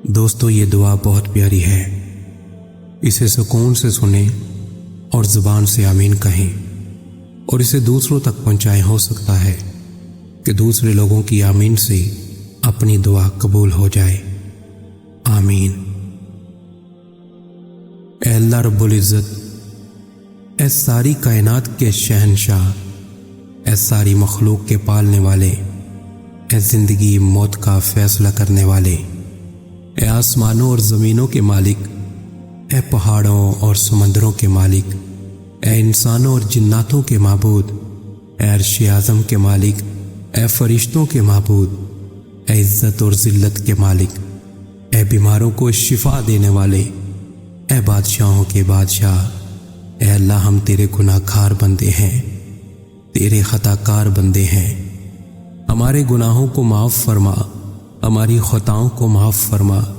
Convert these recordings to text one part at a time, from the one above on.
दोस्तों, ये दुआ बहुत प्यारी है। इसे सुकून से सुने और ज़ुबान से आमीन कहें और इसे दूसरों तक पहुंचाएं। हो सकता है कि दूसरे लोगों की आमीन से अपनी दुआ कबूल हो जाए। आमीन। ऐ अल्लाह रब्बुल इज़्ज़त, ऐ सारी कायनात के शहंशाह, ऐ सारी मखलूक के पालने वाले, ऐ ज़िंदगी मौत का फैसला करने वाले, ऐ आसमानों और ज़मीनों के मालिक, ऐ पहाड़ों और समंदरों के मालिक, ऐ इंसानों और जिन्नातों के माबूद, ऐ अर्श आज़म के मालिक, ऐ फरिश्तों के माबूद, ऐ इज़्ज़त और ज़िल्लत के मालिक, ऐ बीमारों को शिफा देने वाले, ऐ बादशाहों के बादशाह, ऐ अल्लाह, हम तेरे गुनाहगार बंदे हैं, तेरे खताकार बंदे हैं। हमारे गुनाहों को माफ़ फरमा, हमारी खताओं को माफ़ फरमा।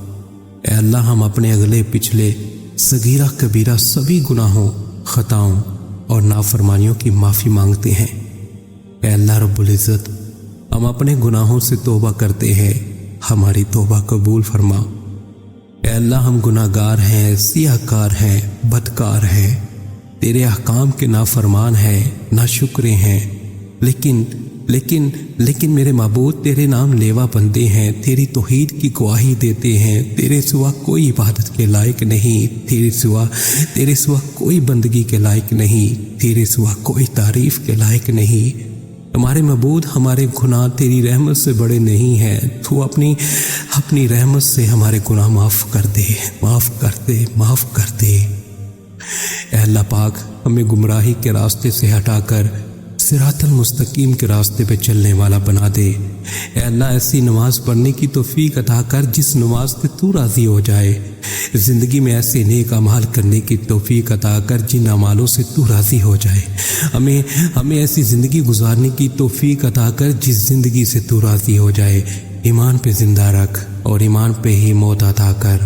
ऐ अल्लाह, हम अपने अगले पिछले सगीरा कबीरा सभी गुनाहों, खताओं और नाफरमानियों की माफ़ी मांगते हैं। ऐ अल्लाह रब्बुल इज़्ज़त, हम अपने गुनाहों से तौबा करते हैं, हमारी तौबा कबूल फरमा। ऐ अल्लाह, हम गुनाहगार हैं, सियाहकार हैं, बदकार हैं, तेरे अहकाम के नाफरमान हैं, नाशुक्रे हैं। लेकिन मेरे माबूद, तेरे नाम लेवा बंदे हैं, तेरी तौहीद की गवाही देते हैं। तेरे सिवा कोई इबादत के लायक नहीं, तेरे सिवा कोई बंदगी के लायक नहीं, तेरे सिवा कोई तारीफ के लायक नहीं। हमारे माबूद, हमारे गुनाह तेरी रहमत से बड़े नहीं हैं। तू अपनी रहमत से हमारे गुनाह माफ़ कर दे, माफ़ कर दे, माफ़ कर दे। ऐ अल्लाह पाक, हमें गुमराही के रास्ते से हटाकर सिरातल मुस्तकीम के रास्ते पे चलने वाला बना दे। ऐ अल्लाह, ऐसी नमाज पढ़ने की तौफीक अता कर जिस नमाज से तू राज़ी हो जाए। ज़िंदगी में ऐसे नेक अमाल करने की तौफीक अता कर जिन अमालों से तू राज़ी हो जाए। हमें ऐसी ज़िंदगी गुजारने की तौफीक अता कर जिस ज़िंदगी से तू राज़ी हो जाए। ईमान पे ज़िंदा रख और ईमान पे ही मौत अता कर।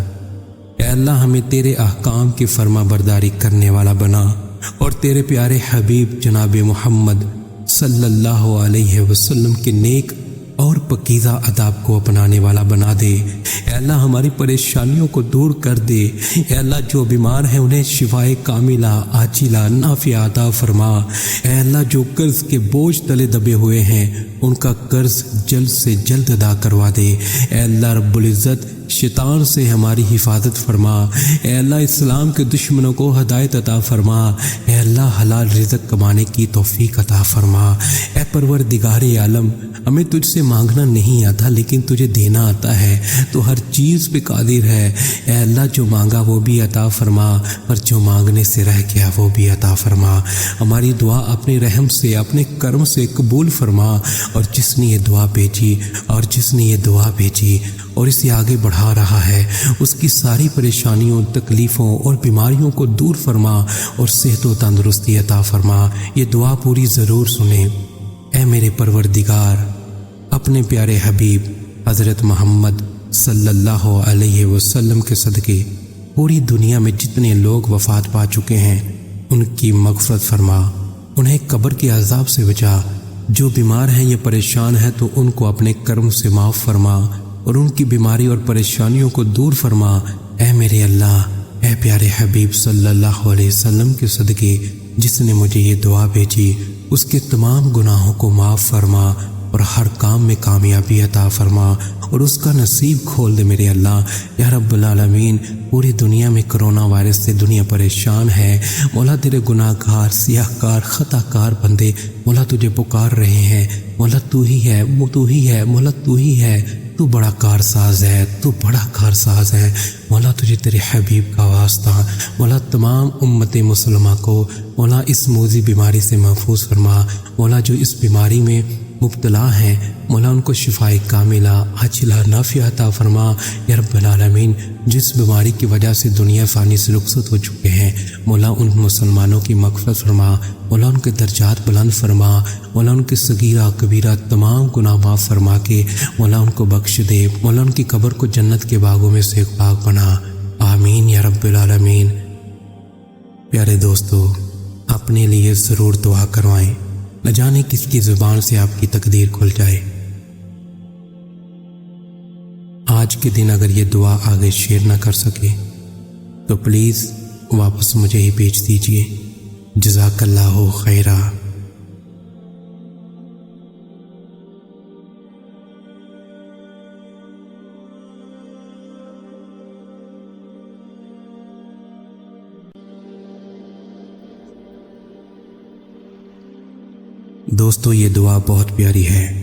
ऐ अल्लाह, हमें तेरे अहकाम की फर्मा बरदारी करने वाला बना और तेरे प्यारे हबीब जनाब मोहम्मद सल्लल्लाहु अलैहि वसल्लम के नेक और पकीज़ा अदाब को अपनाने वाला बना दे। ऐ अल्लाह, हमारी परेशानियों को दूर कर दे। ऐ अल्लाह, जो बीमार हैं उन्हें शिफाए कामिला आजिला नाफिया अता फरमा। ऐ अल्लाह, जो कर्ज के बोझ तले दबे हुए हैं उनका कर्ज जल्द से जल्द अदा करवा दे। ऐ अल्लाह रब्बुल इज़्ज़त, शैतान से हमारी हिफाजत फरमा। ऐ अल्लाह, इस्लाम के दुश्मनों को हदायत अता फरमा। ऐ अल्लाह, हलाल रिज़्क़ कमाने की तौफीक अता फरमा। ऐ परवरदिगारे आलम, हमें तुझसे मांगना नहीं आता लेकिन तुझे देना आता है। तो हर चीज़ पे कादिर है। ऐ अल्लाह, जो मांगा वो भी अता फरमा और जो मांगने से रह गया वो भी अता फरमा। हमारी दुआ अपने रहम से, अपने कर्म से कबूल फरमा। और जिसने ये दुआ भेजी और इसे आगे बढ़ा रहा है, उसकी सारी परेशानियों, तकलीफ़ों और बीमारियों को दूर फरमा और सेहत व तंदुरुस्ती अता फरमा। ये दुआ पूरी ज़रूर सुने। ऐ मेरे परवरदिगार, अपने प्यारे हबीब हज़रत मोहम्मद सल्लल्लाहु अलैहि वसल्लम के सदक़े पूरी दुनिया में जितने लोग वफ़ात पा चुके हैं उनकी मग़फ़िरत फरमा, उन्हें कब्र के अज़ाब से बचा। जो बीमार हैं या परेशान हैं तो उनको अपने कर्म से माफ़ फरमा और उनकी बीमारी और परेशानियों को दूर फरमा। ऐ मेरे अल्लाह, ऐ प्यारे हबीब सल्लल्लाहु अलैहि वसल्लम के सदक़े जिसने मुझे ये दुआ भेजी, उसके तमाम गुनाहों को माफ़ फरमा और हर काम में कामयाबी अता फरमा और उसका नसीब खोल दे मेरे अल्लाह। या रब्बुल आलमीन, पूरी दुनिया में कोरोना वायरस से दुनिया परेशान है। मौला, तेरे गुनाहगार, सियाहकार, खताकार बंदे मौला तुझे पुकार रहे हैं। मौला, तू ही है, वो तू ही है। मौला, तू ही है, तू बड़ा कारसाज है, तू बड़ा कारसाज है। मौला, तुझे तेरे हबीब का वास्ता। मौला, तमाम उम्मत मुसलमा को मौला इस मूज़ी बीमारी से महफूज फरमा। मौला, जो इस बीमारी में मुब्तला हैं मौला, उनको शिफाए कामिला आजिला नाफिया अता फरमा। या रब्बल आलमीन, जिस बीमारी की वजह से दुनिया फ़ानी से रुखसत हो चुके हैं मौला, उन मुसलमानों की मग़फ़िरत फरमा। मौला, उनके दर्जात बुलंद फरमा। मौला, उनके सगीरा कबीरा तमाम गुनाह माफ़ फरमा के मौला उनको बख्श दे। मौला, उनकी कब्र को जन्नत के बागों में से एक बाग बना। आमीन या रब्बल आलमीन। प्यारे दोस्तों, अपने लिए ज़रूर दुआ करवाएं, न जाने किसकी ज़ुबान से आपकी तकदीर खुल जाए। आज آج کے دن اگر یہ دعا آگے شیئر نہ کر سکے تو پلیز واپس مجھے ہی بھیج دیجیے۔ جزاک اللہ خیرہ۔ دوستو یہ دعا بہت پیاری ہے،